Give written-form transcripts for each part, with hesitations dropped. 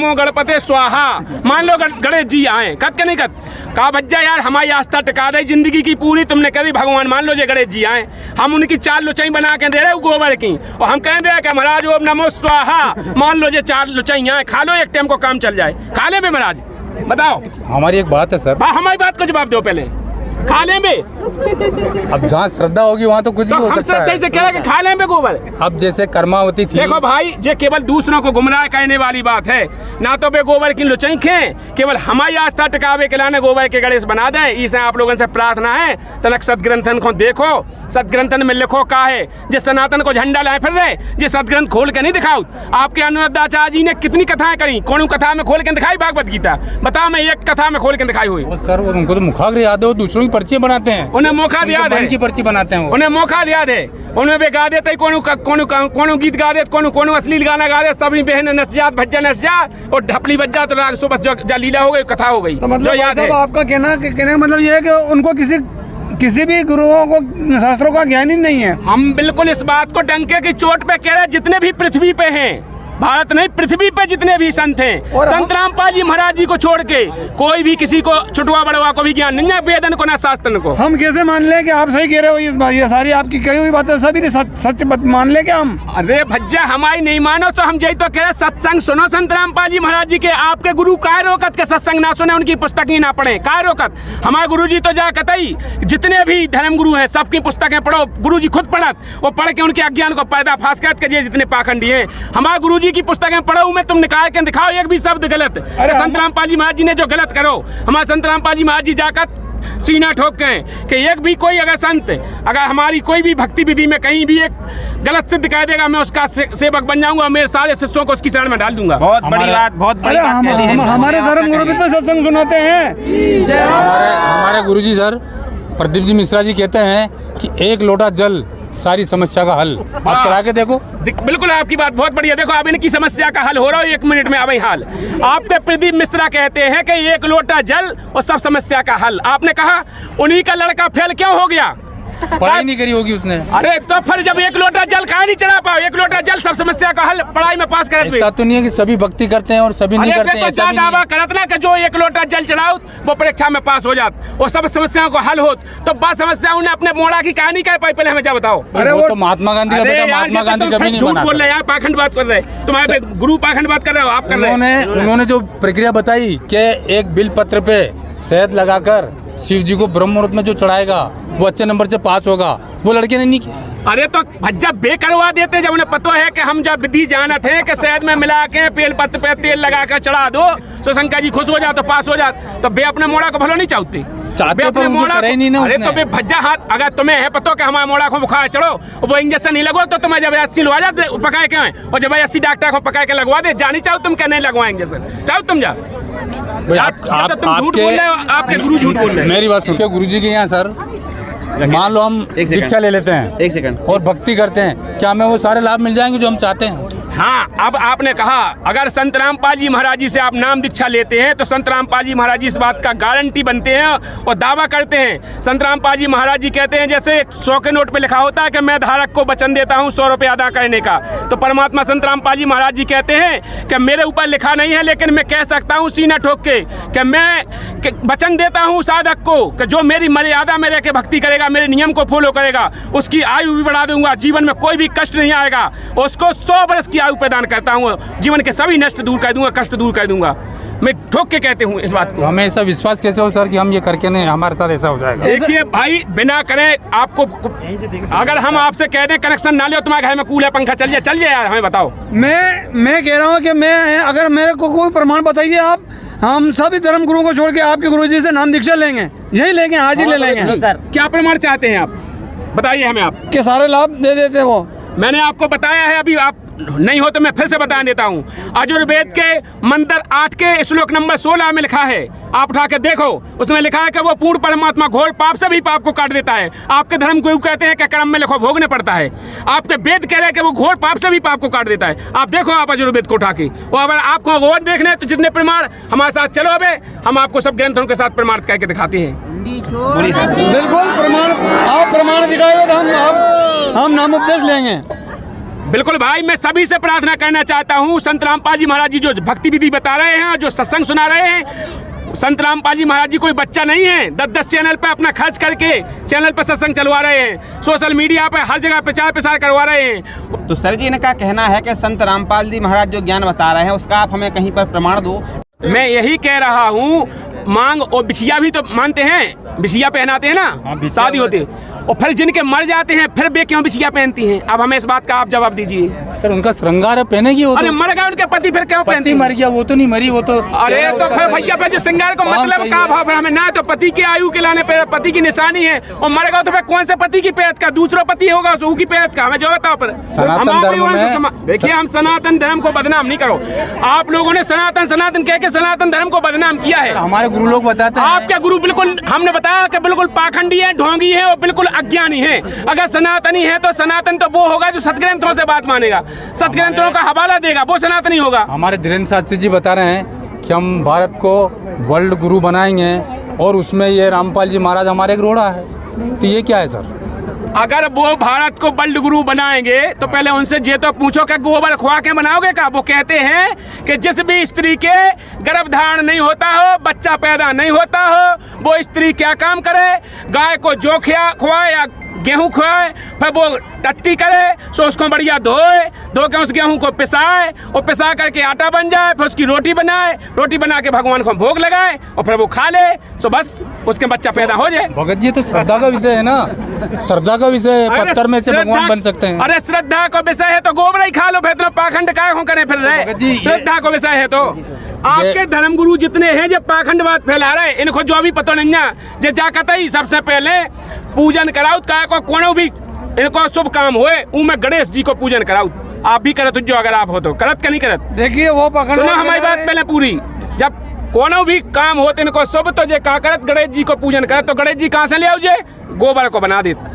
नमो गणपते स्वाहा। मान लो गणेश जी आए, कद के नहीं कद कहा भज्जा यार हमारी आस्था टिका दे जिंदगी की पूरी, तुमने करी भगवान। मान लो जो गणेश जी आए, हम उनकी 4 लुचाई बना के दे रहे गोबर की, और हम कह दे कि महाराज ओम नमो स्वाहा। मान लो जो 4 लुचाई आए, खा लो, एक टाइम को काम चल जाए। खा ले बे महाराज, बताओ। हमारी एक बात है सर, हमारी बात को जवाब दो पहले। खा लें बे, अब जहाँ श्रद्धा होगी वहाँ तो कुछ भी हो सकता है। से कह रहे खा लें बे गोबर। अब जैसे कर्मावती थी, देखो भाई, ये केवल दूसरों को गुमराह करने वाली बात है। ना तो बे गोबर की लुचाई खें, केवल हमारी आस्था टिकावे के लाने गोबर के गणेश बना दें। इसे आप लोगों से प्रार्थना है, तनक सदग्रंथन को देखो, सदग्रंथन में लिखो का है जिस सनातन को झंडा लाए फिर रहे, ये सदग्रंथ खोल के नहीं दिखाओ। आपके अनुरुद्धाचार्य जी ने कितनी कथाएं करी, कौन कथा में खोल के दिखाई भागवत गीता? बताओ, मैं एक कथा में खोल के दिखाई हुई। सर उनको तो मुखाग्र याद है, दूसरों की पर्ची बनाते हैं, उन्हें मौका याद है, की पर्ची बनाते हैं, उन्हें मौका याद है, उन्हें भी गा देते कौन गीत गा देते, कौन अश्लील गाना गा दे, सभी बहन नस जात भज्जा नस जात और ढपली बज जात, तो सुबह जो लीला हो गई, कथा हो गई। तो मतलब याद है आपका कहने मतलब ये है कि उनको किसी भी गुरुओं को शास्त्रों का ज्ञान ही नहीं है। हम बिल्कुल इस बात को डंके की चोट पे कह रहे हैं, जितने भी पृथ्वी पे हैं, भारत नहीं पृथ्वी पे जितने भी संत हैं, संत रामपाल जी महाराज जी को छोड़ के कोई भी किसी को छुटवा बड़वा को भी ज्ञान नहीं है, वेदन को ना शास्त्र को। हम कैसे मान लें कि आप सही कह रहे हो? इस बात ये सारी आपकी कही हुई बातें सभी सच मान लें क्या हम? अरे भज्जा, हमारी नहीं मानो तो हम यही तो कह रहे, सत्संग सुनो संत रामपाल जी महाराज जी के। आपके गुरु काय रोकत के सत्संग ना सुने, उनकी पुस्तक ही ना पढ़े, काय रोकत? हमारे गुरु जी तो जा कतई जितने भी धर्म गुरु हैं सबकी पुस्तकें पढ़ो, गुरु जी खुद पढ़त, वो पढ़ के उनके अज्ञान को पर्दा फाश कर जितने पाखंडी हैं। हमारे गुरु जी की पुस्तकें पढ़ो, में तुम निकाल के दिखाओ एक भी शब्द गलत। अरे संत रामपाल जी महाराज जी ने जो गलत करो, हमारे संत रामपाल जी महाराज जी जाकर सीना ठोक के कि एक भी कोई अगर संत अगर हमारी कोई भी भक्ति विधि में कहीं भी एक गलत सिद्ध कह देगा, मैं उसका सेवक बन जाऊंगा, मेरे सारे शिष्यों को उसकी शरण में डाल दूंगा। बहुत बड़ी बात, बहुत बड़ी बात। हमारे धर्म गुरु भी तो सत्संग सुनाते हैं। हमारे गुरुजी सर प्रदीप जी मिश्रा जी कहते हैं कि 1 लोटा जल सारी समस्या का हल। आप करा के देखो। बिल्कुल आपकी बात बहुत बढ़िया। देखो अब इनकी समस्या का हल हो रहा है 1 मिनट में। अभी हाल आपके प्रदीप मिश्रा कहते हैं कि 1 लोटा जल और सब समस्या का हल। आपने कहा उन्हीं का लड़का फेल क्यों हो गया? पढ़ाई नहीं करी होगी उसने। अरे तो फिर जब 1 लोटा जल कहाँ नहीं चढ़ा पाओ? 1 लोटा जल सब समस्या का हल पढ़ाई में पास करे। ऐसा तो नहीं है कि सभी भक्ति करते हैं और सभी नहीं करते हैं। तो दावा करत ना कि जो 1 लोटा जल चढ़ाओ वो परीक्षा में पास हो जात और सब समस्याओं को हल होत। तो बात समस्या उन्हें अपने मोड़ा की कहानी कह पाई, पहले हमें क्या बताओ। अरे वो तो महात्मा गांधी का बेटा, महात्मा गांधी कभी नहीं बना। बोल रहे यार, पाखंड बात कर रहे, तुम्हारे गुरु पाखंड बात कर रहे हो, आप कर रहे हो। उन्होंने जो प्रक्रिया बताई कि एक बिल पत्र पे शहद लगाकर शिव जी को ब्रह्म मुहूर्त में जो चढ़ाएगा वो अच्छे नंबर से पास होगा, वो लड़के ने नहीं किया। अरे तो भज्जा बे करवा देते जब उन्हें पता है कि हम जब विधि जानत है कि शहद में मिला के बेल पत्र पे तेल लगा कर चढ़ा दो तो शंकर जी खुश हो जाते, तो पास हो जाते। तो बे अपने मोड़ा को भलो नहीं चाहते, अपने मोड़ा को नहीं। अरे तो बे भज्जा हाथ अगर तुम्हें है पता कि हमारे मोड़ा को बुखार चढ़ो वो इंजेक्शन नहीं लगवा तो तुम्हें जबरदस्ती लगा जाते पकाए के, और जबरदस्ती डॉक्टर को पका के लगवा दे। जानी चाहो तुम क्या नहीं लगवा इंजेक्शन, चाहो तुम जा। तुम झूठ बोल रहे हो, आपके गुरु झूठ बोल रहे हैं। मेरी बात सुनो, गुरुजी के यहाँ सर मान लो हम दीक्षा ले लेते हैं 1 सेकंड और भक्ति करते हैं, क्या हमें वो सारे लाभ मिल जाएंगे जो हम चाहते हैं? हाँ, अब आपने कहा अगर संत रामपाल जी महाराज जी से आप नाम दीक्षा लेते हैं तो संत रामपाल जी महाराज जी इस बात का गारंटी बनते हैं और दावा करते हैं। संत रामपाल जी महाराज जी कहते हैं जैसे 100 के नोट पे लिखा होता है कि मैं धारक को वचन देता हूँ 100 रुपये अदा करने का, तो परमात्मा संत रामपाल जी महाराज जी कहते हैं कि मेरे ऊपर लिखा नहीं है लेकिन मैं कह सकता हूँ सीना ठोक के कि मैं वचन देता हूँ साधक को कि जो मेरी मर्यादा में रह के भक्ति करेगा, मेरे नियम को फॉलो करेगा, उसकी आयु भी बढ़ा दूंगा, जीवन में कोई भी कष्ट नहीं आएगा, उसको 100 वर्ष की आयु प्रदान करता हूँ, जीवन के सभी नष्ट दूर कर दूंगा, कष्ट दूर कर दूंगा। मैं ठोक के कहते हूँ इस बात को। हमें ऐसा विश्वास कैसे हो सर कि हम ये करके नहीं हमारे साथ ऐसा हो जाएगा? देखिए भाई, बिना करे आपको अगर हम आपसे कह दें कनेक्शन ना ले तुम्हारे घर में कूलर पंखा चल जाए यार, हमें बताओ। मैं कह रहा हूँ कि मैं अगर मेरे को कोई प्रमाण बताइए आप, हम सभी धर्म गुरुओं को छोड़ के आपके गुरुजी से नाम दीक्षा लेंगे, यही लेंगे, हाजिर ले लेंगे। क्या प्रमाण चाहते हैं आप बताइए हमें। आप के सारे लाभ दे देते हैं वो। मैंने आपको बताया है, अभी आप नहीं हो तो मैं फिर से बता देता हूँ। यजुर्वेद के मंत्र 8 के श्लोक नंबर 16 में लिखा है, आप उठा के देखो, उसमें लिखा है कि वो पूर्ण परमात्मा घोर पाप से भी पाप को काट देता है। आपके धर्म गुरु कहते हैं कि कर्म में लिखो भोगने पड़ता है, आपके वेद कह रहे हैं कि वो घोर पाप से भी पाप को काट देता है। आप देखो, आप यजुर्वेद को उठा के, और अगर आपको और देखने तो जितने प्रमाण हमारे साथ चलो, अबे हम आपको सब ग्रंथों के साथ प्रमाण करके दिखाते हैं। बिल्कुल प्रमाण, आप प्रमाण दिखाएगा तो हम नाम उपदेश लेंगे। बिल्कुल भाई, मैं सभी से प्रार्थना करना चाहता हूँ, संत रामपाल जी महाराज जी जो भक्ति विधि बता रहे हैं, जो सत्संग सुना रहे हैं, संत रामपाल जी महाराज जी कोई बच्चा नहीं है। 10-10 चैनल पे अपना खर्च करके चैनल पे सत्संग चलवा रहे हैं, सोशल मीडिया पे हर जगह प्रचार प्रसार करवा रहे हैं। तो सर जी, इनका कहना है कि संत रामपाल जी महाराज जो ज्ञान बता रहे हैं उसका आप हमें कहीं पर प्रमाण दो। मैं यही कह रहा हूँ, मांग और बिछिया भी तो मानते हैं, बिछिया पहनाते हैं ना, शादी होती है, और फिर जिनके मर जाते हैं फिर वे क्यों बिछिया पहनती हैं? अब हमें इस बात का आप जवाब दीजिए। सर उनका श्रृंगार है, पहनेगी वो। अरे मर गए उनके पति, फिर क्यों पहनती? मर गया वो तो नहीं मरी, वो तो। अरे तो फिर भैया फिर श्रृंगार को मतलब क्या भाव है? हमें ना तो पति की आयु के लाने पे पति की निशानी है, और मर गए तो फिर कौन से पति की पेट का? दूसरा पति होगा उसकी की पेट का, हमें जो बताओ। पर देखिए, हम सनातन धर्म को बदनाम नहीं करो। आप लोगों ने सनातन कह के सनातन धर्म को बदनाम किया है। हमारे गुरु लोग बताते हैं। आपके गुरु बिल्कुल, हमने बताया कि बिल्कुल पाखंडी है, ढोंगी है और बिल्कुल अज्ञानी है। अगर सनातनी है तो सनातन तो वो होगा जो सतग्रंथों से बात मानेगा, सतग्रंथों का हवाला देगा, वो सनातनी होगा। हमारे धीरेन्द्र शास्त्री जी बता रहे हैं कि हम भारत को वर्ल्ड गुरु बनाएंगे, और उसमें ये रामपाल जी महाराज हमारे एक रोड़ा है। तो ये क्या है सर? अगर वो भारत को वर्ल्ड गुरु बनाएंगे तो पहले उनसे ये तो पूछो कि गोबर खुआ के बनाओगे का? वो कहते हैं कि जिस भी स्त्री के गर्भधारण नहीं होता हो, बच्चा पैदा नहीं होता हो, वो स्त्री क्या काम करे? गाय को जो खुआए या गेहूँ खुआए, फिर वो टट्टी करे, सो उसको बढ़िया धो के उस गेहूँ को पिसाए, और पिसा करके आटा बन जाए, फिर उसकी रोटी बनाए, रोटी बना के भगवान को भोग लगाए, और फिर वो खा ले, सो बस उसके बच्चा पैदा हो जाए। भगत जी तो श्रद्धा का विषय है ना, श्रद्धा का विषय है, पत्थर में से भगवान बन सकते हैं। अरे श्रद्धा का विषय है तो गोबर ही खा लो, फिर तो पाखंड काय हो करे फिर रहे। श्रद्धा का विषय है तो आपके धर्मगुरु जितने हैं जो पाखंडवाद फैला रहे, इनको जो भी पता नहीं है, जे जाकतई सबसे पहले पूजन कराओ, काय को कोनो भी इनको शुभ काम हुए उनमें गणेश जी को पूजन कराओ। आप भी करत जो, अगर आप हो तो करत, क्या नहीं करत? देखिए वो पाखंड, सुनो हमारी बात पहले पूरी। जब कोनो भी काम होते इनको शुभ, तो जे का करत गणेश जी को पूजन करत, तो गणेश जी कहाँ से ले आओ? जे गोबर को बना देते,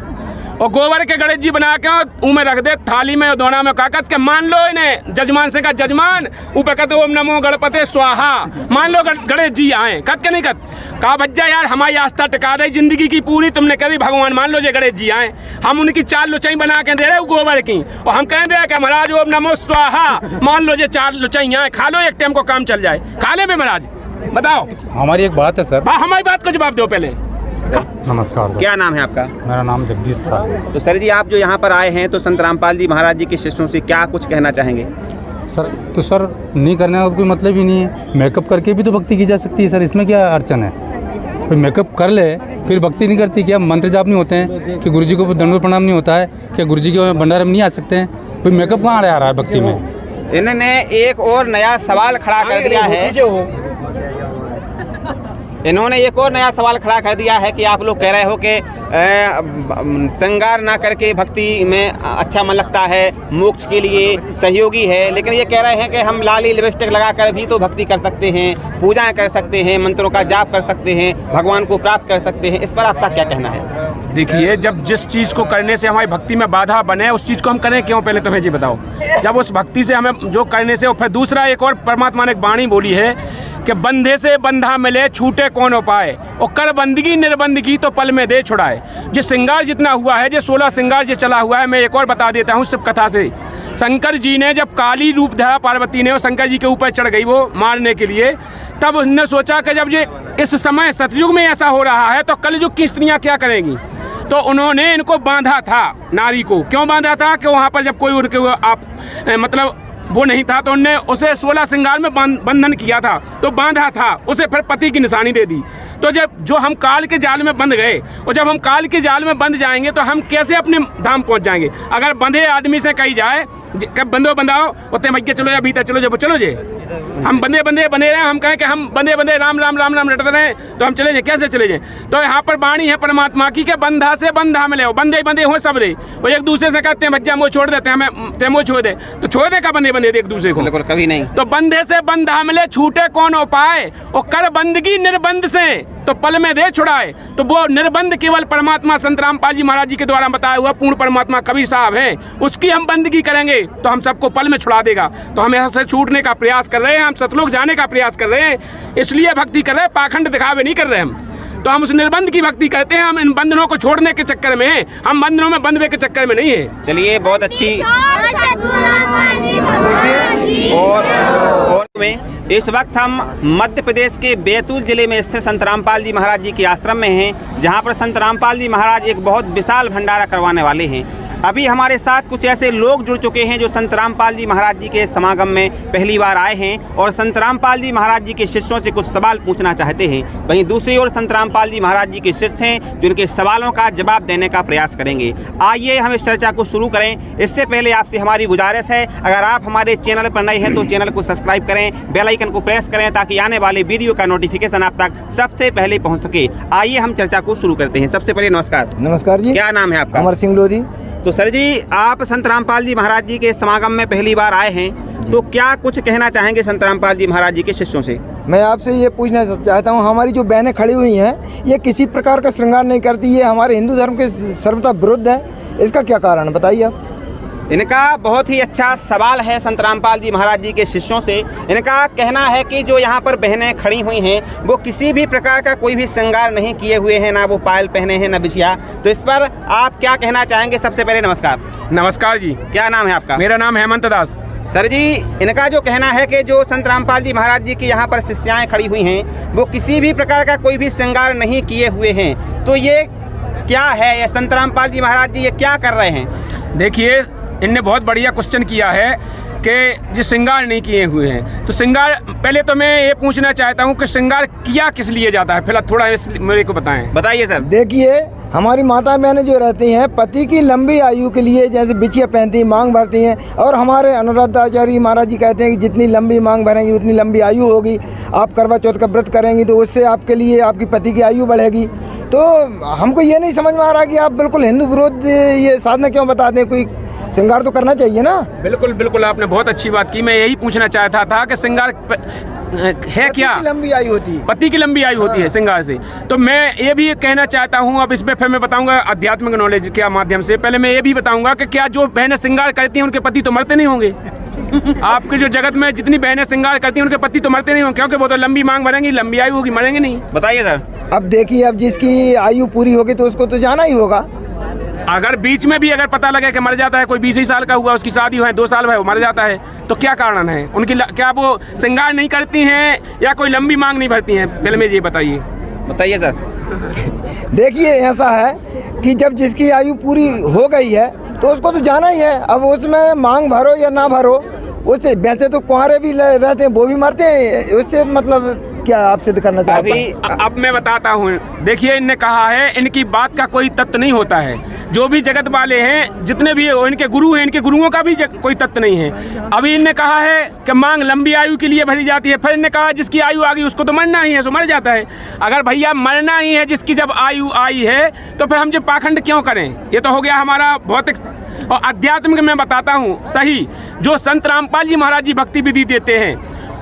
और गोबर के गणेश जी बना के उनमें रख दे थाली में, दोना में काकत के मान लो इन्हें जजमान से का जजमान, ऊपर कहते ओम नमो गणपते स्वाहा, मान लो गणेश जी आए, कत के नहीं कत कहा भज्जा यार हमारी आस्था टिका दे जिंदगी की पूरी, तुमने कह दी भगवान मान लो जे गणेश जी आए, हम उनकी 4 लुचाई बना के दे रहे गोबर की, और हम कह दे कि महाराज ओम नमो स्वाहा, मान लो जे 4 लुचाई आए, खा लो, एक टाइम को काम चल जाए, खा ले में महाराज। बताओ, हमारी एक बात है सर। हमारी बात को जवाब दो पहले। नमस्कार सर। क्या नाम है आपका? मेरा नाम जगदीश सर। तो सर जी, आप जो यहाँ पर आए हैं तो संत रामपाल जी महाराज जी के शिष्यों से क्या कुछ कहना चाहेंगे? सर तो सर नहीं करने का कोई मतलब ही नहीं है, मेकअप करके भी तो भक्ति की जा सकती है सर, इसमें क्या अड़चन है? फिर मेकअप कर ले फिर भक्ति नहीं करती क्या? मंत्र जाप नहीं होते हैं कि गुरुजी को दंडवत प्रणाम नहीं होता है कि गुरुजी के भंडारे में नहीं आ सकते हैं? फिर मेकअप कहाँ आ रहा है भक्ति में? इन्होंने एक और नया सवाल खड़ा कर दिया है, इन्होंने एक और नया सवाल खड़ा कर दिया है कि आप लोग कह रहे हो कि श्रृंगार ना करके भक्ति में अच्छा मन लगता है, मोक्ष के लिए सहयोगी है, लेकिन ये कह रहे हैं कि हम लाली लिपस्टिक लगाकर भी तो भक्ति कर सकते हैं, पूजाएं कर सकते हैं, मंत्रों का जाप कर सकते हैं, भगवान को प्राप्त कर सकते हैं। इस पर आपका क्या कहना है? देखिए, जब जिस चीज़ को करने से हमारी भक्ति में बाधा बने उस चीज़ को हम करें क्यों? पहले तुम्हें जी बताओ। जब उस भक्ति से हमें जो करने से, और फिर दूसरा एक और परमात्मा ने एक वाणी बोली है कि बंधे से बंधा मिले छूटे कौन उपाय, और कर बंदगी निर्बंदगी तो पल में दे छुड़ाए। जो श्रृंगार जितना हुआ है, जो 16 श्रृंगार जो चला हुआ है, मैं एक और बता देता हूँ शिव कथा से। शंकर जी ने जब काली रूप धरा पार्वती ने और शंकर जी के ऊपर चढ़ गई वो मारने के लिए, तब उन्होंने सोचा कि जब ये इस समय सतयुग में ऐसा हो रहा है तो कलयुग की स्त्रियाँ क्या करेंगी? तो उन्होंने इनको बांधा था, नारी को क्यों बांधा था कि वहाँ पर जब कोई उनके मतलब वो नहीं था तो उनने उसे 16 श्रृंगार में बंधन किया था, तो बांधा था उसे, फिर पति की निशानी दे दी। तो जब जो हम काल के जाल में बंध गए, और जब हम काल के जाल में बंध जाएंगे तो हम कैसे अपने धाम पहुंच जाएंगे? अगर बंधे आदमी से कही जाए कब बंधो बंधाओ उतने भैया चलो या भीतर चलो, जब चलो जे हम बंधे बने रहे, हम कहें कि हम बंधे राम राम राम राम रटते रहे तो हम चले जाए, कैसे चले जाए? तो यहाँ पर वाणी है परमात्मा की, बंधा से बंधा मिले, बंधे हो सब रे, वो एक दूसरे से कहते हैं भज्जा मोह छोड़ देते हैं, हमें ते मोह छोड़ दे, तो छोड़ दे का बंधे एक दूसरे को? बिल्कुल कभी नहीं। तो बंधे से बंधा मिले छूटे कौन उपाय, और कर बंदगी निर्बंध से तो पल में दे छुड़ाए। तो वो निर्बंध केवल परमात्मा संत रामपाल जी महाराज जी के द्वारा बताया हुआ पूर्ण परमात्मा कबीर साहब हैं, उसकी हम बंदगी करेंगे तो हम सबको पल में छुड़ा देगा। तो हम यहाँ से छूटने का प्रयास कर रहे हैं, हम सतलोक जाने का प्रयास कर रहे हैं, इसलिए भक्ति कर रहे हैं, पाखंड दिखावे नहीं कर रहे हम। तो हम उस निर्बंध की भक्ति करते हैं। हम इन बंधनों को छोड़ने के चक्कर में हैं, हम बंधनों में बंधवे के चक्कर में नहीं है। चलिए, बहुत अच्छी। और में इस वक्त हम मध्य प्रदेश के बैतूल जिले में स्थित संत रामपाल जी महाराज जी के आश्रम में हैं, जहां पर संत रामपाल जी महाराज एक बहुत विशाल भंडारा करवाने वाले हैं। अभी हमारे साथ कुछ ऐसे लोग जुड़ चुके हैं जो संत रामपाल जी महाराज जी के समागम में पहली बार आए हैं और संत रामपाल जी महाराज जी के शिष्यों से कुछ सवाल पूछना चाहते हैं। वहीं दूसरी ओर संत रामपाल जी महाराज जी के शिष्य हैं जो उनके सवालों का जवाब देने का प्रयास करेंगे। आइए हम इस चर्चा को शुरू करें। इससे पहले आपसे हमारी गुजारिश है, अगर आप हमारे चैनल पर नए हैं तो चैनल को सब्सक्राइब करें, बेल आइकन को प्रेस करें ताकि आने वाले वीडियो का नोटिफिकेशन आप तक सबसे पहले पहुँच सके। आइए हम चर्चा को शुरू करते हैं। सबसे पहले नमस्कार। नमस्कार जी। क्या नाम है आपका? अमर सिंह लोधी। तो सर जी, आप संत रामपाल जी महाराज जी के समागम में पहली बार आए हैं, तो क्या कुछ कहना चाहेंगे संत रामपाल जी महाराज जी के शिष्यों से? मैं आपसे ये पूछना चाहता हूँ, हमारी जो बहनें खड़ी हुई हैं ये किसी प्रकार का श्रृंगार नहीं करती, ये हमारे हिंदू धर्म के सर्वथा विरुद्ध है, इसका क्या कारण बताइए आप? इनका बहुत ही अच्छा सवाल है संत रामपाल जी महाराज जी के शिष्यों से। इनका कहना है कि जो यहाँ पर बहनें खड़ी हुई हैं वो किसी भी प्रकार का कोई भी श्रृंगार नहीं किए हुए हैं, ना वो पायल पहने हैं ना बिछिया। तो इस पर आप क्या कहना चाहेंगे? सबसे पहले नमस्कार। नमस्कार जी। क्या नाम है आपका? मेरा नाम हेमंत दास। सर जी, इनका जो कहना है कि जो संत रामपाल जी महाराज जी की यहाँ पर शिष्याएँ खड़ी हुई हैं वो किसी भी प्रकार का कोई भी श्रृंगार नहीं किए हुए हैं, तो ये क्या है? ये संत रामपाल जी महाराज जी ये क्या कर रहे हैं? देखिए, इनने बहुत बढ़िया क्वेश्चन किया है कि जो श्रृंगार नहीं किए हुए हैं, तो श्रृंगार पहले तो मैं ये पूछना चाहता हूँ कि श्रृंगार किया किस लिए जाता है, फिलहाल थोड़ा मेरे को बताएं। बताइए सर। देखिए, हमारी माता बहनें जो रहती हैं पति की लंबी आयु के लिए जैसे बिछिया पहनती हैं, मांग भरती हैं, और हमारे अनुराधाचार्य महाराज जी कहते हैं कि जितनी लंबी मांग भरेंगी उतनी लंबी आयु होगी। आप करवा चौथ का व्रत करेंगी तो उससे आपके लिए आपकी पति की आयु बढ़ेगी। तो हमको ये नहीं समझ में आ रहा कि आप बिल्कुल हिंदू विरोध ये साधना क्यों बताते हैं? कोई श्रृंगार तो करना चाहिए ना। बिल्कुल बिल्कुल, आपने बहुत अच्छी बात की। मैं यही पूछना चाहता था कि श्रृंगार है क्या? पति की लंबी आयु होती है। पति की लंबी आयु होती है श्रृंगार से। तो मैं ये भी कहना चाहता हूँ, अब इसमें फिर मैं बताऊंगा आध्यात्मिक नॉलेज के माध्यम से। पहले मैं ये भी बताऊंगा कि क्या जो बहनें श्रृंगार करती हैं उनके पति तो मरते नहीं होंगे? आपके जो जगत में जितनी बहनें श्रृंगार करती हैं उनके पति तो मरते नहीं होंगे, क्योंकि वो तो लंबी मांग भरेंगी, लंबी आयु होगी, मरेंगे नहीं। बताइए सर। अब देखिए, अब जिसकी आयु पूरी होगी तो उसको तो जाना ही होगा। अगर बीच में भी अगर पता लगे कि मर जाता है, कोई 20 ही साल का हुआ, उसकी शादी हुआ है, 2 साल है, वो मर जाता है, तो क्या कारण है उनकी? क्या वो श्रृंगार नहीं करती हैं या कोई लंबी मांग नहीं भरती हैं? पहले में ये बताइए। बताइए सर। देखिए, ऐसा है कि जब जिसकी आयु पूरी हो गई है तो उसको तो जाना ही है। अब उसमें मांग भरो या ना भरो, उससे वैसे तो कुंवारे भी रहते हैं, वो भी मरते हैं, उससे मतलब क्या आप सिद्ध करना चाहते हैं? अब मैं बताता हूँ। देखिए, इनने कहा है इनकी बात का कोई तत्व नहीं होता है। जो भी जगत वाले हैं, जितने भी इनके गुरु हैं, इनके गुरुओं का भी कोई तत्व नहीं है। अभी इनने कहा है कि मांग लंबी आयु के लिए भरी जाती है, फिर इनने कहा जिसकी आयु आ गई उसको तो मरना ही है, सो मर जाता है। अगर भैया मरना ही है जिसकी जब आयु आई है, तो फिर हम जब पाखंड क्यों करें? ये तो हो गया हमारा भौतिक। और आध्यात्मिक मैं बताता हूँ सही, जो संत रामपाल जी महाराज जी भक्ति विधि देते हैं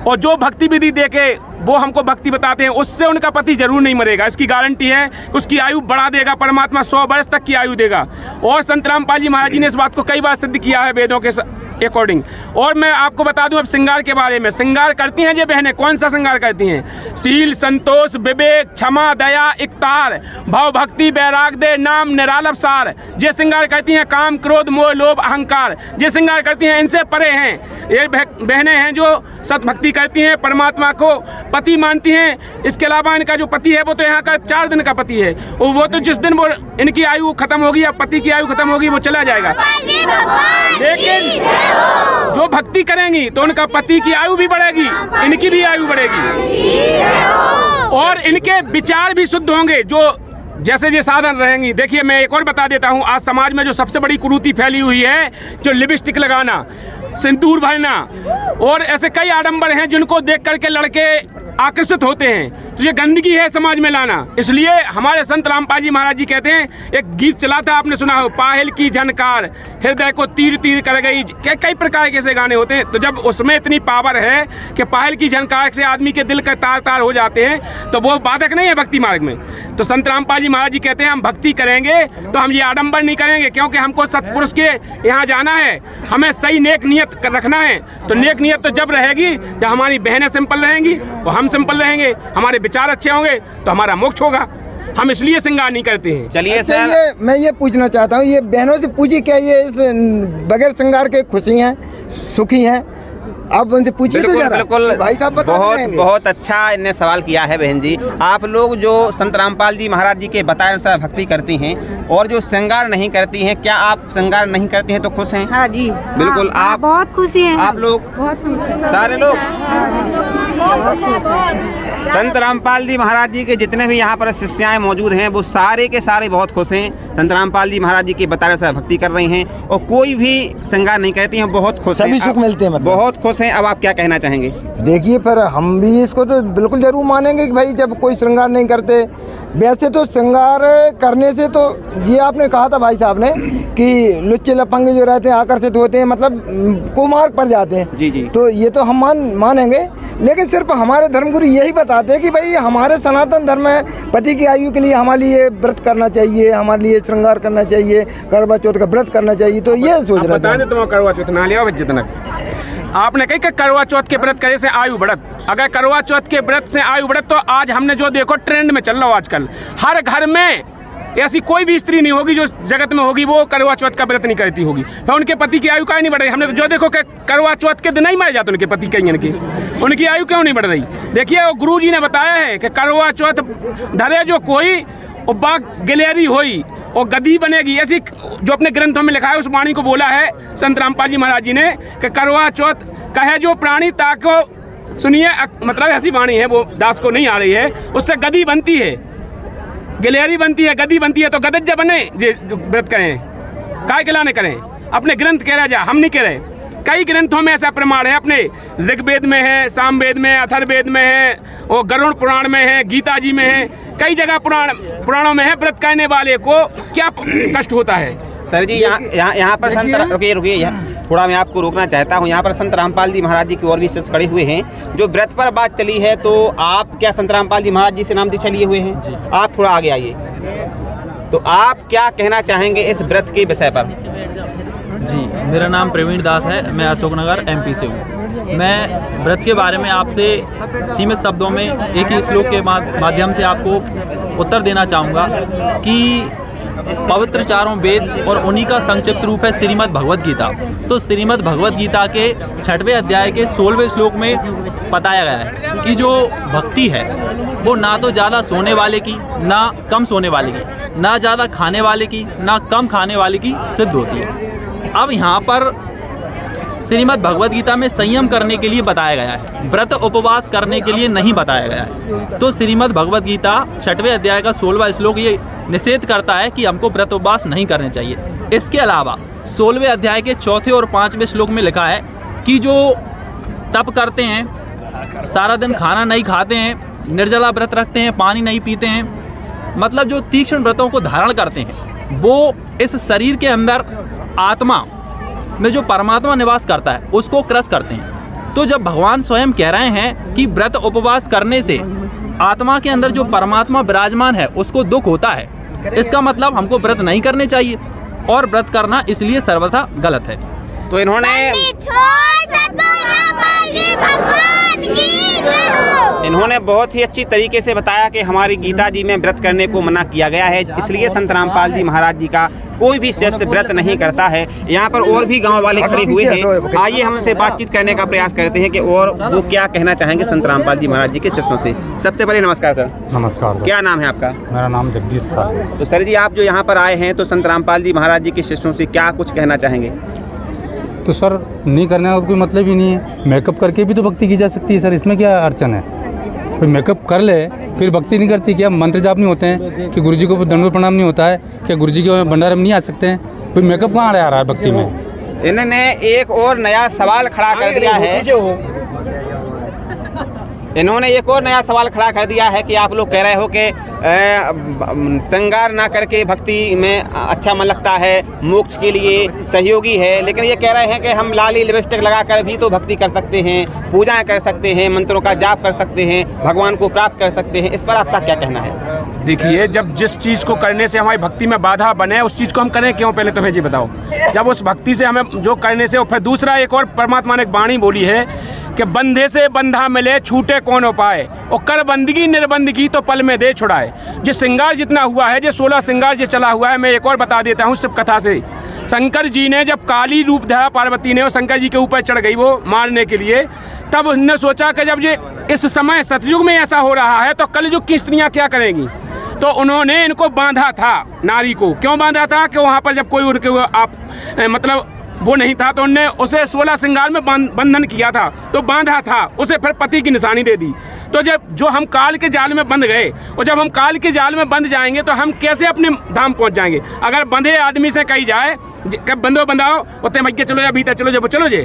और जो भक्ति विधि दे के वो हमको भक्ति बताते हैं, उससे उनका पति जरूर नहीं मरेगा। इसकी गारंटी है, उसकी आयु बढ़ा देगा परमात्मा, 100 वर्ष तक की आयु देगा। और संत रामपाल जी महाराज जी ने इस बात को कई बार सिद्ध किया है वेदों के अकॉर्डिंग। और मैं आपको बता दूं अब श्रृंगार के बारे में। श्रृंगार करती हैं जो बहनें, कौन सा श्रृंगार करती हैं? शील, संतोष, विवेक, क्षमा, दया, इकतार, भाव, भक्ति, वैराग दे, नाम, निरालप सार। ये श्रृंगार करती हैं। काम, क्रोध, मोह, लोभ, अहंकार ये श्रृंगार करती हैं, इनसे परे हैं। ये बहनें हैं जो सतभक्ति करती हैं, परमात्मा को पति मानती हैं। इसके अलावा इनका जो पति है वो तो यहाँ का 4 दिन का पति है। वो तो जिस दिन वो इनकी आयु खत्म होगी या पति की आयु खत्म होगी वो चला जाएगा। लेकिन जो भक्ति करेंगी तो उनका पति की आयु भी बढ़ेगी, इनकी भी आयु बढ़ेगी और इनके विचार भी शुद्ध होंगे, जो जैसे ये साधन रहेंगी। देखिए, मैं एक और बता देता हूँ, आज समाज में जो सबसे बड़ी कुरीति फैली हुई है, जो लिपस्टिक लगाना, सिंदूर भरना और ऐसे कई आडंबर हैं जिनको देख करके लड़के आकर्षित होते हैं, तो ये गंदगी है समाज में लाना। इसलिए हमारे संत रामपाल जी महाराज जी कहते हैं, एक गीत चला था आपने सुना हो, पायल की झनकार हृदय को तीर तीर कर गई। कई प्रकार के ऐसे गाने होते हैं। तो जब उसमें इतनी पावर है कि पायल की झनकार से आदमी के दिल का तार तार हो जाते हैं, तो वो बाधक नहीं है भक्ति मार्ग में। तो संत रामपाल जी महाराज जी कहते हैं, हम भक्ति करेंगे तो हम ये आडंबर नहीं करेंगे, क्योंकि हमको सतपुरुष के यहाँ जाना है, हमें सही नेक नियत रखना है। तो नेक नियत तो जब रहेगी जब हमारी बहनें सिंपल रहेंगी और हम सिंपल रहेंगे, हमारे विचार अच्छे होंगे तो हमारा मोक्ष होगा। हम इसलिए श्रृंगार नहीं करते हैं। चलिए अच्छा, सर, मैं ये पूछना चाहता हूँ, ये बहनों से पूछिए क्या ये इस बगैर श्रृंगार के खुशी हैं, सुखी हैं? आप उनसे पूछिए तो बिल्कुल जरा। बिल्कुल, भाई साहब बता बहुत देंगे। बहुत अच्छा इनने सवाल किया है बहन जी। आप लोग जो संत रामपाल जी महाराज जी के बताए अनुसार भक्ति करती हैं और जो श्रृंगार नहीं करती हैं, क्या आप श्रृंगार नहीं करती हैं तो खुश हैं? हाँ जी, बिल्कुल। हाँ, आप बहुत खुशी हैं। आप लोग बहुत खुशी। सारे लोग संत रामपाल जी महाराज जी के जितने भी यहाँ पर शिष्याएं मौजूद हैं वो सारे के सारे बहुत खुश हैं। संत रामपाल जी महाराज जी के बताए अनुसार भक्ति कर रही हैं और कोई भी श्रृंगार नहीं करती हैं, बहुत खुश हैं। सभी सुख मिलते हैं, मतलब बहुत खुश हैं। अब आप क्या कहना चाहेंगे? देखिए, फिर हम भी इसको तो बिल्कुल जरूर मानेंगे कि भाई जब कोई श्रृंगार नहीं करते, वैसे तो श्रृंगार करने से तो ये आपने कहा था भाई साहब ने कि लुच्चे लफंगे जो रहते हैं आकर्षित होते हैं, मतलब कुमार्ग पर जाते हैं। जी जी। तो ये तो हम मानेंगे, लेकिन सिर्फ हमारे धर्मगुरु यही बताते हैं कि भाई हमारे सनातन धर्म में पति की आयु के लिए हमारे लिए व्रत करना चाहिए, हमारे लिए श्रृंगार करना चाहिए, करवा चौथ का व्रत करना चाहिए। तो ये सोच रहे बता दें, तुम करवा चौथ ना लिया जितना आपने कही कि करवा चौथ के व्रत करे से आयु बढ़त। अगर करवा चौथ के व्रत से आयु बढ़त तो आज हमने जो देखो ट्रेंड में चल रहा हो, आजकल हर घर में ऐसी कोई भी स्त्री नहीं होगी जो जगत में होगी वो करवा चौथ का व्रत नहीं करती होगी, फिर उनके पति की आयु क्यों नहीं बढ़ रही? हमने तो जो देखो कि करवा चौथ के दिन ही मर जाते उनके पति कहीं की, उनकी आयु क्यों नहीं बढ़ रही? देखिए, वो गुरु जी ने बताया है कि करवा चौथ धरे जो कोई और बाग गलेरी होई और गदी बनेगी। ऐसी जो अपने ग्रंथों में लिखा है उस वाणी को बोला है संत रामपाल जी महाराज जी ने कि करवा चौथ कहे जो प्राणी ताको सुनिए, मतलब ऐसी वाणी है, वो दास को नहीं आ रही है। उससे गदी बनती है, गलेरी बनती है, गदी बनती है। तो गदज्जा बने जो व्रत करें, काय के लाने करें? अपने ग्रंथ कह रहा जा, हम नहीं कह रहे। कई ग्रंथों में ऐसा प्रमाण है, अपने ऋग्वेद में है, सामवेद में, अथर्ववेद में है, और गरुड़ पुराण में है, गीता जी में है, कई जगह पुराणों में है व्रत करने वाले को क्या कष्ट होता है। सर जी, यहाँ पर संत रुकिए थोड़ा मैं आपको रोकना चाहता हूँ। यहाँ पर संत रामपाल जी महाराज जी की और भी शिष्य खड़े हुए हैं। जो व्रत पर बात चली है, तो आप क्या संत रामपाल जी महाराज जी से नाम दीक्षा लिए हुए हैं? आप थोड़ा आगे आइए। तो आप क्या कहना चाहेंगे इस व्रत के विषय पर? जी, मेरा नाम प्रवीण दास है, मैं अशोकनगर एमपी से हूँ। मैं व्रत के बारे में आपसे सीमित शब्दों में एक ही श्लोक के माध्यम से आपको उत्तर देना चाहूँगा कि पवित्र चारों वेद और उन्हीं का संक्षिप्त रूप है श्रीमद् भगवद गीता। तो श्रीमद् भगवद गीता के 6वें अध्याय के 16वें श्लोक में बताया गया है कि जो भक्ति है वो ना तो ज़्यादा सोने वाले की, ना कम सोने वाले की, ना ज़्यादा खाने वाले की, ना कम खाने वाले की सिद्ध होती है। अब यहाँ पर श्रीमद् भगवद गीता में संयम करने के लिए बताया गया है, व्रत उपवास करने के लिए नहीं बताया गया है। तो श्रीमद् भगवद गीता 6वें अध्याय का 16वां श्लोक ये निषेध करता है कि हमको व्रत उपवास नहीं करने चाहिए। इसके अलावा 16वें अध्याय के 4थे और 5वें श्लोक में लिखा है कि जो तप करते हैं, सारा दिन खाना नहीं खाते हैं, निर्जला व्रत रखते हैं, पानी नहीं पीते हैं, मतलब जो तीक्ष्ण व्रतों को धारण करते हैं, वो इस शरीर के अंदर आत्मा में जो परमात्मा निवास करता है उसको क्रश करते हैं। तो जब भगवान स्वयं कह रहे हैं कि व्रत उपवास करने से आत्मा के अंदर जो परमात्मा विराजमान है उसको दुख होता है, इसका मतलब हमको व्रत नहीं करने चाहिए और व्रत करना इसलिए सर्वथा गलत है। तो इन्होंने बहुत ही अच्छी तरीके से बताया कि हमारी गीता जी में व्रत करने को मना किया गया है, इसलिए संत रामपाल जी महाराज जी का कोई भी शिष्य व्रत नहीं करता है। यहाँ पर और भी गांव वाले खड़े हुए हैं, आइए हम उनसे बातचीत करने का प्रयास करते हैं कि और वो क्या कहना चाहेंगे संत रामपाल जी महाराज जी के शिष्यों से। सबसे पहले नमस्कार सर। नमस्कार सर। क्या नाम है आपका? मेरा नाम जगदीश सर। तो सर जी, आप जो यहाँ पर आए हैं तो संत रामपाल जी महाराज जी के शिष्यों से क्या कुछ कहना चाहेंगे? तो सर नहीं करने का कोई मतलब ही नहीं है, मेकअप करके भी तो भक्ति की जा सकती है सर, इसमें क्या अड़चन है? फिर मेकअप कर ले फिर भक्ति नहीं करती क्या? मंत्र जाप नहीं होते हैं कि गुरुजी को दंडवत प्रणाम नहीं होता है क्या? गुरुजी के भंडारे में नहीं आ सकते हैं? फिर मेकअप कहाँ आ रहा है भक्ति में? इन्होंने एक और नया सवाल खड़ा कर दिया है। इन्होंने एक और नया सवाल खड़ा कर दिया है कि आप लोग कह रहे हो कि श्रृंगार ना करके भक्ति में अच्छा मन लगता है, मोक्ष के लिए सहयोगी है, लेकिन ये कह रहे हैं कि हम लाली लिपस्टिक लगाकर भी तो भक्ति कर सकते हैं, पूजाएं कर सकते हैं, मंत्रों का जाप कर सकते हैं, भगवान को प्राप्त कर सकते हैं। इस पर आपका क्या कहना है? देखिए, जब जिस चीज़ को करने से हमारी भक्ति में बाधा बने उस चीज़ को हम करें क्यों? पहले तुम्हें जी बताओ। जब उस भक्ति से हमें जो करने से, और फिर दूसरा एक और परमात्मा ने एक वाणी बोली है कि बंधे से बंधा मिले छूटे कौन उपाय, और कर बंदगी निर्बंदगी तो पल में दे छुड़ाए। जो श्रृंगार जितना हुआ है, जो 16 श्रृंगार जो चला हुआ है, मैं एक और बता देता हूँ शिव कथा से। शंकर जी ने जब काली रूप धरा पार्वती ने और शंकर जी के ऊपर चढ़ गई वो मारने के लिए, तब उन्होंने सोचा कि जब ये इस समय सतयुग में ऐसा हो रहा है तो कलयुग की स्त्रियाँ क्या करेंगी। तो उन्होंने इनको बांधा था, नारी को क्यों बांधा था कि वहाँ पर जब कोई उनके आप मतलब वो नहीं था तो उनने उसे 16 श्रृंगार में बंधन किया था, तो बांधा था उसे, फिर पति की निशानी दे दी। तो जब जो हम काल के जाल में बंध गए, और जब हम काल के जाल में बंध जाएंगे तो हम कैसे अपने धाम पहुंच जाएंगे। अगर बंधे आदमी से कही जाए कब बंधो बंधाओ उतने भैया चलो या भीतर चलो, जब चलो जे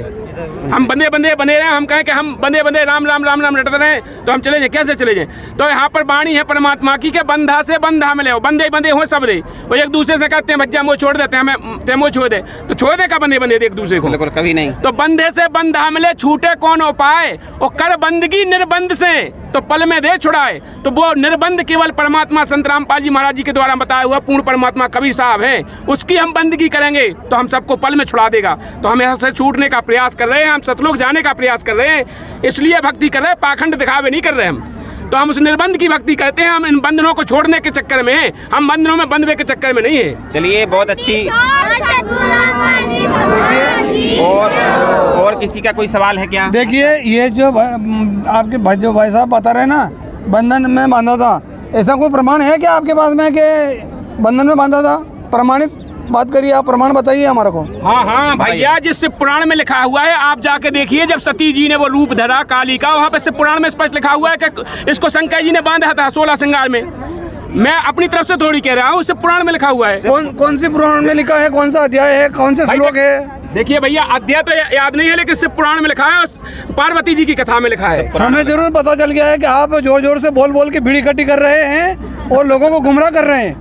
हम बंधे बंधे बने रहे, हम कहें कि हम बंधे बंधे राम राम राम राम रटते रहे तो हम चले जाए, कैसे चले जाए। तो यहाँ पर वाणी है परमात्मा की कि बंधा से बंधा मिले, बंधे बंधे हो सब रे, वो एक दूसरे से कहते हैं भज्जा मोह छोड़ देते हैं, हमें ते मोह छोड़ दे, तो छोड़ दे का बंधे बंधे एक दूसरे को, बिल्कुल कभी नहीं। तो बंधे से बंधा मिले छूटे कौन उपाय, और कर बंदगी निर्बंध से तो पल में दे छुड़ाए। तो वो निर्बंध केवल परमात्मा संत रामपाल जी महाराज जी के द्वारा बताया हुआ पूर्ण परमात्मा कबीर साहब हैं, उसकी हम बंदगी करेंगे तो हम सबको पल में छुड़ा देगा। तो हम यहाँ से छूटने का प्रयास कर रहे हैं, हम सतलोक जाने का प्रयास कर रहे हैं, इसलिए भक्ति कर रहे हैं, पाखंड दिखावे नहीं कर रहे हम। तो हम उस निर्बंध की भक्ति करते हैं, हम इन बंधनों को छोड़ने के चक्कर में हैं, हम बंधनों में बंधवे के चक्कर में नहीं है। चलिए बहुत अच्छी। और किसी का कोई सवाल है क्या? देखिए ये जो आपके भाई साहब बता रहे हैं ना, बंधन में बांधा था, ऐसा कोई प्रमाण है क्या आपके पास में कि बंधन में बांधा था? प्रमाणित बात करिए, आप प्रमाण बताइए हमारे को। हाँ हाँ भैया, जिस पुराण में लिखा हुआ है आप जाके देखिए, जब सती जी ने वो रूप धरा काली का, वहाँ पे शिव पुराण में स्पष्ट लिखा हुआ है कि इसको शंकर जी ने बांधा था 16 श्रृंगार में। मैं अपनी तरफ से थोड़ी कह रहा हूँ, शिव पुराण में लिखा हुआ है। कौन सी पुराण में लिखा है, कौन सा अध्याय है, कौन से श्लोक है? देखिए भैया, अध्याय तो याद नहीं है, लेकिन शिव पुराण में लिखा है, पार्वती जी की कथा में लिखा है। हमें जरूर पता चल गया है कि आप जोर जोर से बोल बोल के भीड़ इकट्ठी कर रहे हैं और लोगों को गुमराह कर रहे हैं।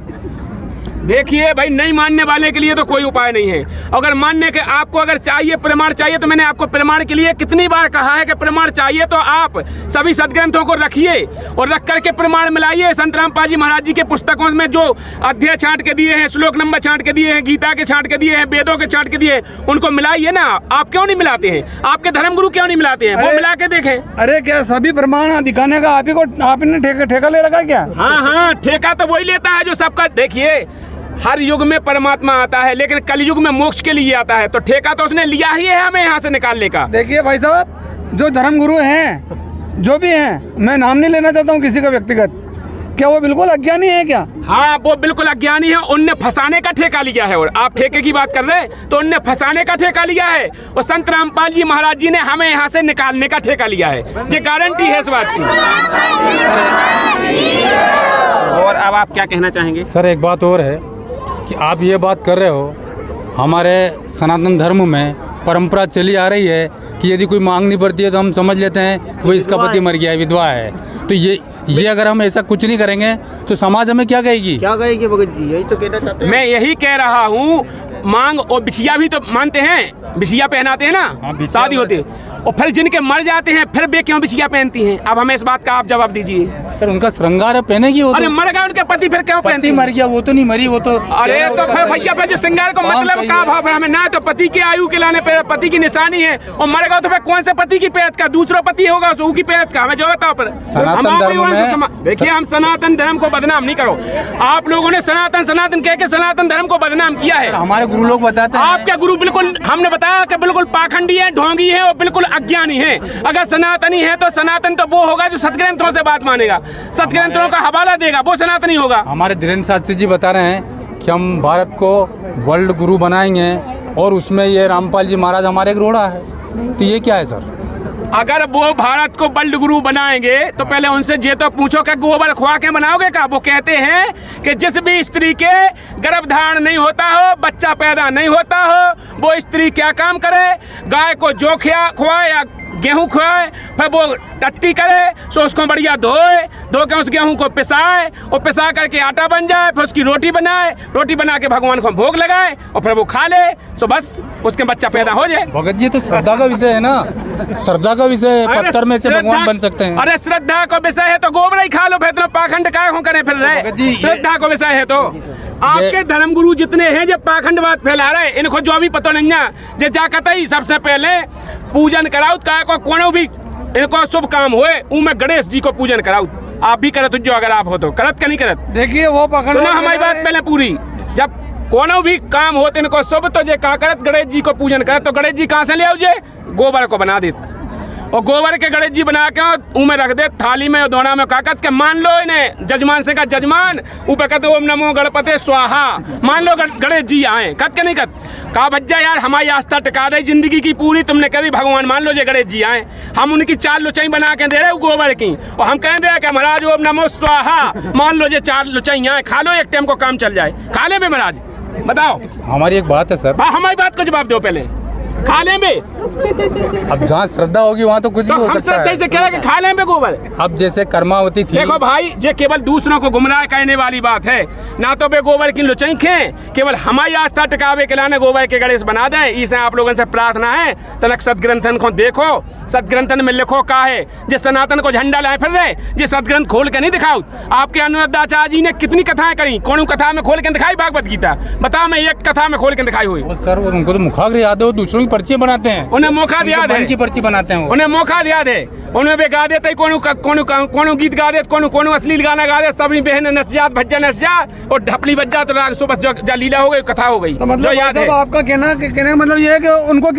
देखिए भाई, नहीं मानने वाले के लिए तो कोई उपाय नहीं है। अगर मानने के आपको अगर चाहिए, प्रमाण चाहिए, तो मैंने आपको प्रमाण के लिए कितनी बार कहा है कि प्रमाण चाहिए तो आप सभी सदग्रंथों को रखिए और रख करके प्रमाण मिलाइए। संत रामपाल जी महाराज जी के पुस्तकों में जो अध्याय छांट के दिए हैं, श्लोक नंबर छांट के दिए हैं, गीता के छांट के दिए हैं, वेदों के छांट के दिए हैं, उनको मिलाइए ना। आप क्यों नहीं मिलाते हैं? आपके धर्मगुरु क्यों नहीं मिलाते हैं? वो मिला के देखें। अरे क्या सभी प्रमाण दिखाने का आपने ठेका ले रखा है क्या? हाँ हाँ, ठेका तो वही लेता है जो सबका। देखिए, हर युग में परमात्मा आता है, लेकिन कलयुग में मोक्ष के लिए आता है, तो ठेका तो उसने लिया ही है हमें यहाँ से निकालने का। देखिए भाई साहब, जो धर्मगुरु हैं, जो भी हैं, मैं नाम नहीं लेना चाहता हूँ किसी का व्यक्तिगत, क्या वो बिल्कुल अज्ञानी है क्या? हाँ, वो बिल्कुल अज्ञानी है। उनने फंसाने का ठेका लिया है। और आप ठेके की बात कर रहे हैं तो उनने फंसाने का ठेका लिया है, और संत रामपाल जी महाराज जी ने हमें यहाँ से निकालने का ठेका लिया है। ये गारंटी है इस बात की। और अब आप क्या कहना चाहेंगे? सर एक बात और है कि आप ये बात कर रहे हो, हमारे सनातन धर्म में परंपरा चली आ रही है कि यदि कोई मांगनी पड़ती है तो हम समझ लेते हैं कि वो इसका पति मर गया है, विधवा है। तो ये अगर हम ऐसा कुछ नहीं करेंगे तो समाज हमें क्या कहेगी? भगत जी? यही तो कहना चाहते हैं। मैं यही कह रहा हूँ, मांग और बिछिया भी तो मानते हैं, बिछिया पहनाते हैं ना, शादी होती है, और फिर जिनके मर जाते हैं फिर वे क्यों बिछिया पहनती हैं? अब हमें इस बात का आप जवाब दीजिए। सर उनका श्रृंगार है, पहनेगी वो। अरे मर गए उनके पति, फिर क्यों पहनती? मर गया वो तो नहीं मरी, वो तो। अरे तो फिर भैया, फिर श्रृंगार को मतलब का भाव है हमें ना? तो पति की आयु के लाने पे पति की निशानी है, और मर गए तो फिर कौन से पति की पैरत का? दूसरा पति होगा उसकी की पैरत का? हमें जो बताओ। पर देखिए, हम सनातन धर्म को बदनाम नहीं करो। आप लोगों ने सनातन कह के सनातन धर्म को बदनाम किया है। हमारे गुरु लोग बताते हैं। आपके गुरु बिल्कुल, हमने बताया कि बिल्कुल पाखंडी है, ढोंगी है और बिल्कुल अज्ञानी है। अगर सनातनी है तो सनातन तो वो होगा जो सतग्रंथों से बात मानेगा, सतग्रंथों का हवाला देगा, वो सनातनी होगा। हमारे धीरेन्द्र शास्त्री जी बता रहे हैं कि हम भारत को वर्ल्ड गुरु बनाएंगे, और उसमें ये रामपाल जी महाराज हमारे एक रोड़ा है। तो ये क्या है सर? अगर वो भारत को वर्ल्ड गुरु बनाएंगे तो पहले उनसे ये तो पूछो कि गोबर खुआ के बनाओगे का? वो कहते हैं कि जिस भी स्त्री के गर्भधारण नहीं होता हो, बच्चा पैदा नहीं होता हो, वो स्त्री क्या काम करे? गाय को जो खुआए या गेहूँ खुआए, फिर वो टट्टी करे, सो उसको बढ़िया धो के उस गेहूँ को पिसाए, और पिसा करके आटा बन जाए, फिर उसकी रोटी बनाए, रोटी बना के भगवान को भोग लगाए, और फिर वो खा ले, सो बस उसके बच्चा पैदा हो जाए। भगत जी तो श्रद्धा का विषय है ना, श्रद्धा का विषय, पत्थर में से भगवान बन सकते हैं। अरे श्रद्धा का विषय है तो गोबर ही खा लो, फिर तो पाखंड काय हो करे फिर रहे। श्रद्धा का विषय है तो आपके धर्मगुरु जितने हैं जब पाखंडवाद फैला रहे, इनको जो भी पता नहीं है, जे जाकत ही सबसे पहले पूजन कराओ, काय को कोनो भी इनको शुभ काम हुए मैं गणेश जी को पूजन कराऊँ। आप भी करत जो, अगर आप हो तो करत का नहीं करत। देखिए वो पकड़ सुनो हमारी बात पहले पूरी, जब कोनो भी काम होते इनको शुभ तो जे का करत गणेश जी को पूजन करत, तो गणेश जी कहाँ से ले आओ जे? गोबर को बना देते और गोबर के गणेश जी बना के ऊ में रख दे थाली में दोना में काकत के। मान लो इन्हें जजमान से का जजमान ऊपर कहते ओम नमो गणपते स्वाहा, मान लो गणेश जी आए कत के नहीं कत कहा भज्जा यार हमारी आस्था टिका दे जिंदगी की पूरी, तुमने कह दी भगवान मान लो जे गणेश जी आए, हम उनकी 4 लुचाई बना के दे रहे गोबर की और हम कह दे कि महाराज ओम नमो स्वाहा, मान लो जे 4 लुचाई आए, खा लो एक टाइम को काम चल जाए। खा ले में महाराज बताओ। हमारी एक बात है सर, हमारी बात को जवाब दो पहले। खा ले में, अब जहाँ श्रद्धा होगी वहाँ तो कुछ भी हो सकता है। श्रद्धा से कह रहे कि खा ले में गोबर। अब जैसे कर्मावती थी, देखो भाई ये केवल दूसरों को गुमराह करने वाली बात है, ना तो बे गोबर की लुचाई खें, केवल हमारी आस्था टिकावे के लाने गोबर के गणेश बना दें। इसे आप लोगों से प्रार्थना है तनक सदग्रंथन को देखो, सदग्रंथन में लिखो का है जिस सनातन को झंडा लाए फिर रहे, जिस सदग्रंथ खोल के नहीं दिखाओ। आपके अनुराधाचार्य जी ने कितनी कथाएं करी, कौन कथा में खोल के दिखाई भागवत गीता? बताओ मैं एक कथा में खोल के दिखाई हुई? सर उनको तो मुखाग्र याद है, दूसरों की पर्ची बनाते हैं, उन्हें मौका याद है, की पर्ची बनाते हैं, उन्हें मौका याद है, उन्हें भी गा देते कौन गीत गा देते, कौन अश्लील गाना गा दे, सभी बहन नस जात भज्जा नस जात और ढपली बज्जा तो राग सुबह जो लीला हो गई कथा हो गई। तो मतलब याद है आपका कहने मतलब ये है कि उनको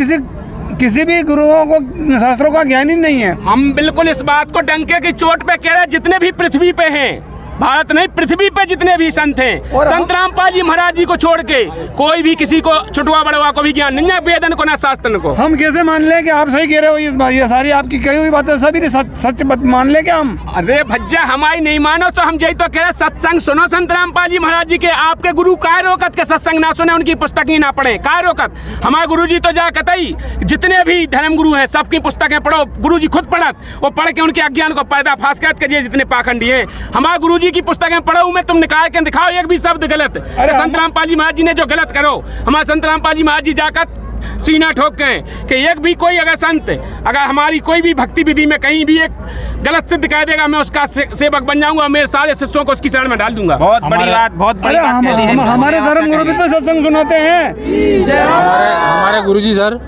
किसी भी गुरुओं को शास्त्रों का ज्ञान ही नहीं है। हम बिल्कुल इस बात को डंके की चोट पे कह रहे हैं, जितने भी पृथ्वी पे हैं, भारत नहीं पृथ्वी पे जितने भी संत हैं, संत रामपाल जी महाराज जी को छोड़ के कोई भी किसी को छुटवा बड़वा को भी ज्ञान नहीं है, वेदन को ना शास्त्र को। हम कैसे मान लें कि आप सही कह रहे हो? ये सारी आपकी कही हुई बातें सभी सच मान लें क्या हम? अरे भज्जा हमारी नहीं मानो तो हम यही तो कह रहे, सत्संग सुनो संत रामपाल जी महाराज जी के। आपके गुरु काय रोकत के सत्संग ना सुने, उनकी पुस्तक ही ना पढ़े, काय रोकत? हमारे गुरु जी तो जा कतई जितने भी धर्म गुरु हैं सबकी पुस्तकें पढ़ो, गुरु जी खुद पढ़त और पढ़ के उनके अज्ञान को पर्दाफाश करत के जितने पाखंडी हैं। हमारे गुरु जी की पुस्तकें पढ़ो, में तुम निकाल के दिखाओ एक भी शब्द गलत। अरे संत रामपाल जी महाराज जी ने जो गलत करो, हमारे संत रामपाल जी महाराज जी जाकर सीना ठोक के कि एक भी कोई अगर संत अगर हमारी कोई भी भक्ति विधि में कहीं भी एक गलत सिद्ध कर देगा, मैं उसका सेवक बन जाऊंगा, मेरे सारे शिष्यों को उसकी शरण में डाल दूंगा। बहुत बड़ी बात, बहुत बड़ी बात कह दी है। हमारे धर्म गुरु भी तो सत्संग सुनाते हैं। हमारे गुरुजी सर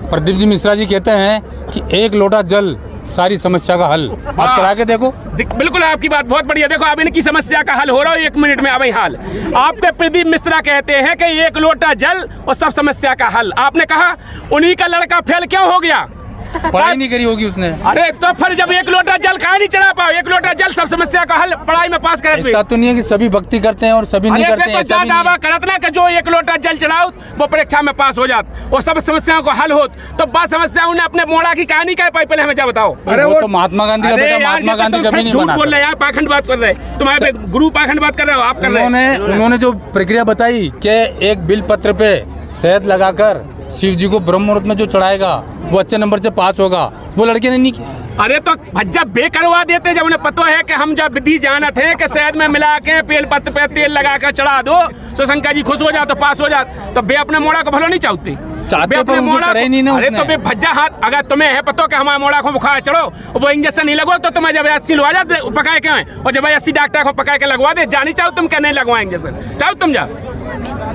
प्रदीप जी मिश्रा जी कहते हैं कि 1 लोटा जल सारी समस्या का हल। आप चला के देखो। बिल्कुल आपकी बात बहुत बढ़िया। देखो अब इनकी समस्या का हल हो रहा है 1 मिनट में। अब हाल आपके प्रदीप मिश्रा कहते हैं कि 1 लोटा जल और सब समस्या का हल। आपने कहा उन्हीं का लड़का फेल क्यों हो गया? पढ़ाई नहीं करी होगी उसने। अरे तो फिर जब 1 लोटा जल कहाँ नहीं चढ़ा पाओ? 1 लोटा जल सब समस्या का हल पढ़ाई में पास करे। ऐसा तो नहीं है कि सभी भक्ति करते हैं और सभी नहीं करते हैं। तो दावा करत ना कि जो 1 लोटा जल चढ़ाओ वो परीक्षा में पास हो जात और सब समस्याओं को हल होत। तो बात समस्या उन्हें अपने मोड़ा की कहानी कह पाई, पहले हमें क्या बताओ? अरे वो तो महात्मा गांधी का बेटा, महात्मा गांधी कभी नहीं बना। बोल रहे यार, पाखंड बात कर रहे, तुम्हारे गुरु पाखंड बात कर रहे हो, आप कर रहे हो। उन्होंने जो प्रक्रिया बताई कि एक बिल पत्र पे शहद लगाकर शिव जी को ब्रह्म मुहूर्त में जो चढ़ाएगा वो अच्छे नंबर से पास होगा, वो लड़के ने नहीं किया। अरे तो भज्जा बे करवा देते जब उन्हें पता है कि हम जब विधि जानत है कि शहद में मिला के बेल पत्र पे तेल लगा कर चढ़ा दो तो शंकर जी खुश हो जाते, तो पास हो जाते। तो बे अपने मोड़ा को भलो नहीं चाहते, चाहते पर उनको करे ही नहीं ना। अरे तो बे भज्जा हाथ अगर तुम्हें है पता कि हमारे मोड़ा को बुखार चढ़ो वो इंजेक्शन नहीं लगवा तो तुम्हें जब 80 लगा जाते पकाए के, और जब 80 डॉक्टर को पका के लगवा दे, जानी चाहो तुम क्या नहीं लगवाए इंजेक्शन, चाहो तुम जा।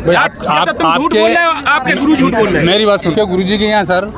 तुम झूठ बोल रहे हो, आपके गुरु झूठ बोल रहे हैं। मेरी बात सुनो, गुरु जी के यहाँ सर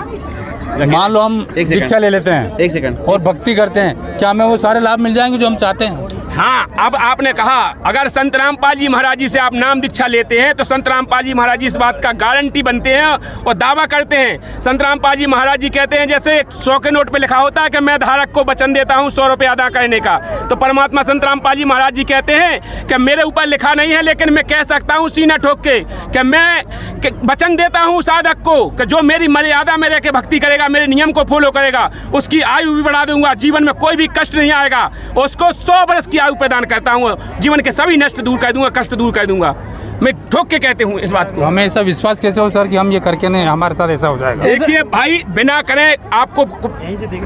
मान लो हम दीक्षा ले लेते हैं 1 सेकंड और भक्ति करते हैं, क्या हमें वो सारे लाभ मिल जाएंगे जो हम चाहते हैं? हाँ, अब आपने कहा अगर संत रामपाल जी महाराज जी से आप नाम दीक्षा लेते हैं तो संत रामपाल जी महाराज जी इस बात का गारंटी बनते हैं और दावा करते हैं। संत रामपाल जी महाराज जी कहते हैं जैसे 100 के नोट पे लिखा होता है कि मैं धारक को वचन देता हूँ 100 रुपये अदा करने का, तो परमात्मा संत रामपाल जी महाराज जी कहते हैं कि मेरे ऊपर लिखा नहीं है लेकिन मैं कह सकता हूँ सीना ठोक के कि मैं वचन देता हूँ साधक को कि जो मेरी मर्यादा में रह के भक्ति करेगा, मेरे नियम को फॉलो करेगा, उसकी आयु भी बढ़ा दूंगा, जीवन में कोई भी कष्ट नहीं आएगा, उसको 100 वर्ष की आयु प्रदान करता हूँ, जीवन के सभी नष्ट दूर कर दूंगा, कष्ट दूर कर दूंगा। मैं ठोक के कहते हूँ इस बात को। हमें ऐसा विश्वास कैसे हो सर कि हम ये करके नहीं हमारे साथ ऐसा हो जाएगा? देखिए भाई, बिना करे आपको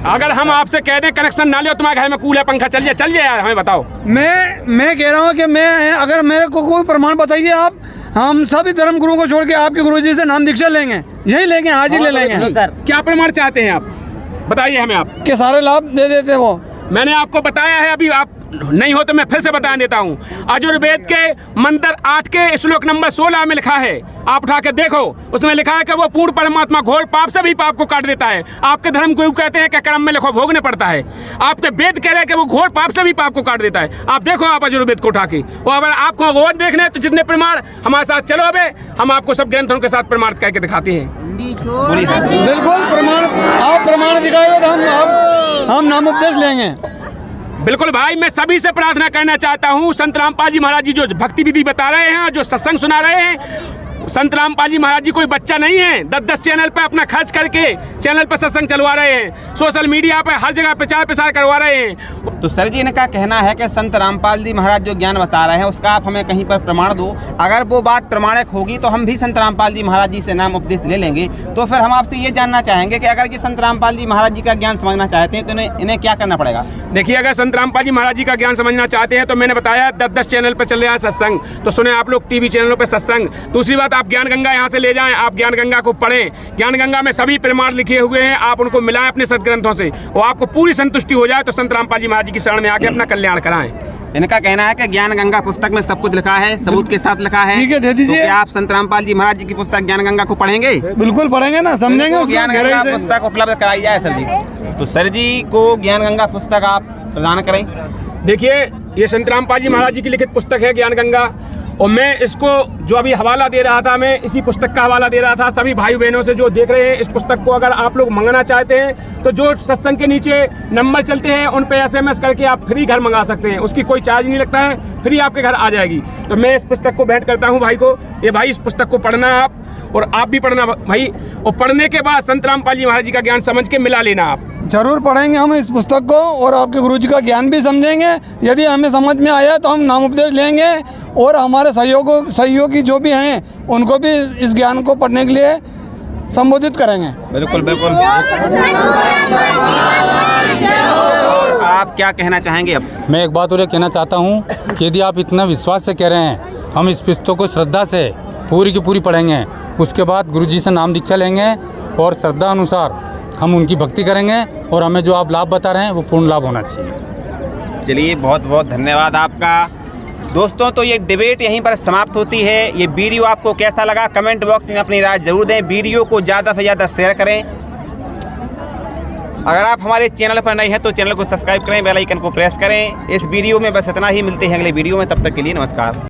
अगर हम आपसे कह दें कनेक्शन ना ले तुम्हारे घर में कूलर पंखा चल जाए यार, हमें बताओ। मैं कह रहा हूँ कि मैं अगर मेरे को कोई प्रमाण बताइए आप, हम सभी धर्म गुरुओं को छोड़ के आपके गुरुजी से नाम दीक्षा लेंगे, यही लेंगे, हाजिर ले लेंगे। क्या प्रमाण चाहते हैं आप बताइए हमें? आप के सारे लाभ दे देते हैं वो। मैंने आपको बताया है, अभी आप नहीं हो तो मैं फिर से बता देता हूँ। अजुर्वेद के मंत्र 8 के श्लोक नंबर 16 में लिखा है आप उठा के देखो, उसमें लिखा है कि वो पूर्ण परमात्मा घोर पाप से भी पाप को काट देता है। आपके धर्म गुरु कहते हैं कि कर्म में लिखो भोगने पड़ता है। आपके वेद कह रहे हैं कि वो घोर पाप से भी पाप को काट देता है। आप देखो, आप यजुर्वेद को उठा के, वो अगर आपको वो देखने हैं तो जितने प्रमाण हमारे साथ चलो, अबे हम आपको सब ग्रंथों के साथ प्रमाण करके दिखाते हैं। बिल्कुल प्रमाण, आप प्रमाण दिखाएगा तो हम नाम उपदेश लेंगे। बिल्कुल भाई, मैं सभी से प्रार्थना करना चाहता हूँ, संत रामपाल जी महाराज जी जो भक्ति विधि बता रहे हैं, जो सत्संग सुना रहे हैं, संत रामपाल जी महाराज जी कोई बच्चा नहीं है। 10-10 चैनल पे अपना खर्च करके चैनल पर सत्संग चलवा रहे हैं, सोशल मीडिया पे हर जगह प्रचार प्रसार करवा रहे हैं। तो सर जी, इनका कहना है कि संत रामपाल जी महाराज जो ज्ञान बता रहे हैं उसका आप हमें कहीं पर प्रमाण दो। अगर वो बात प्रमाणिक होगी तो हम भी संत रामपाल जी महाराज जी से नाम उपदेश ले लेंगे। तो फिर हम आपसे ये जानना चाहेंगे कि अगर ये संत रामपाल जी महाराज जी का ज्ञान समझना चाहते हैं तो इन्हें क्या करना पड़ेगा? देखिए, अगर संत रामपाल जी महाराज जी का ज्ञान समझना चाहते हैं तो मैंने बताया 10-10 चैनल पर चल रहा है सत्संग, तो सुने आप लोग टीवी चैनलों पर सत्संग। दूसरी बात, आप ज्ञान गंगा यहाँ से ले जाएं, आप ज्ञान गंगा को पढ़ें। ज्ञान गंगा में सभी प्रमाण लिखे हुए हैं, आप उनको मिलाएं अपने सदग्रंथों से, वो आपको पूरी संतुष्टि हो जाए तो संत रामपाल जी महाराज जी की शरण में आके अपना कल्याण कराएं। इनका कहना है कि ज्ञान गंगा पुस्तक में सब कुछ लिखा है, सबूत के साथ लिखा है। ठीक है, दे दीजिए। तो क्या आप संत रामपाल जी महाराज जी की पुस्तक ज्ञान गंगा को पढ़ेंगे? बिल्कुल पढ़ेंगे ना, समझेंगे। ज्ञान गंगा पुस्तक उपलब्ध कराई जाए सर जी। तो सर जी को ज्ञान गंगा पुस्तक आप प्रदान करें। देखिए, ये संत रामपाल जी महाराज जी की लिखित पुस्तक है ज्ञान गंगा, और मैं इसको जो अभी हवाला दे रहा था, मैं इसी पुस्तक का हवाला दे रहा था सभी भाई बहनों से जो देख रहे हैं। इस पुस्तक को अगर आप लोग मंगाना चाहते हैं तो जो सत्संग के नीचे नंबर चलते हैं उन पे SMS करके आप फ्री घर मंगा सकते हैं, उसकी कोई चार्ज नहीं लगता है, फ्री आपके घर आ जाएगी। तो मैं इस पुस्तक को भेंट करता हूँ भाई को। ये भाई, इस पुस्तक को पढ़ना आप, और आप भी पढ़ना भाई, और पढ़ने के बाद संत रामपाल जी महाराज जी का ज्ञान समझ के मिला लेना आप। जरूर पढ़ेंगे हम इस पुस्तक को, और आपके गुरु जी का ज्ञान भी समझेंगे। यदि हमें समझ में आया तो हम नाम उपदेश लेंगे, और हमारे सहयोगी जो भी हैं उनको भी इस ज्ञान को पढ़ने के लिए संबोधित करेंगे। बिल्कुल बिल्कुल। आप क्या कहना चाहेंगे अब? मैं एक बात और ये कहना चाहता हूँ कि यदि आप इतना विश्वास से कह रहे हैं, हम इस पुस्तक को श्रद्धा से पूरी की पूरी पढ़ेंगे, उसके बाद गुरुजी से नाम दीक्षा लेंगे और श्रद्धा अनुसार हम उनकी भक्ति करेंगे, और हमें जो आप लाभ बता रहे हैं वो पूर्ण लाभ होना चाहिए। चलिए, बहुत बहुत धन्यवाद आपका। दोस्तों, तो ये डिबेट यहीं पर समाप्त होती है। ये वीडियो आपको कैसा लगा कमेंट बॉक्स में अपनी राय जरूर दें। वीडियो को ज़्यादा से ज़्यादा शेयर करें। अगर आप हमारे चैनल पर नए हैं तो चैनल को सब्सक्राइब करें, बेल आइकन को प्रेस करें। इस वीडियो में बस इतना ही, मिलते हैं अगले वीडियो में, तब तक के लिए नमस्कार।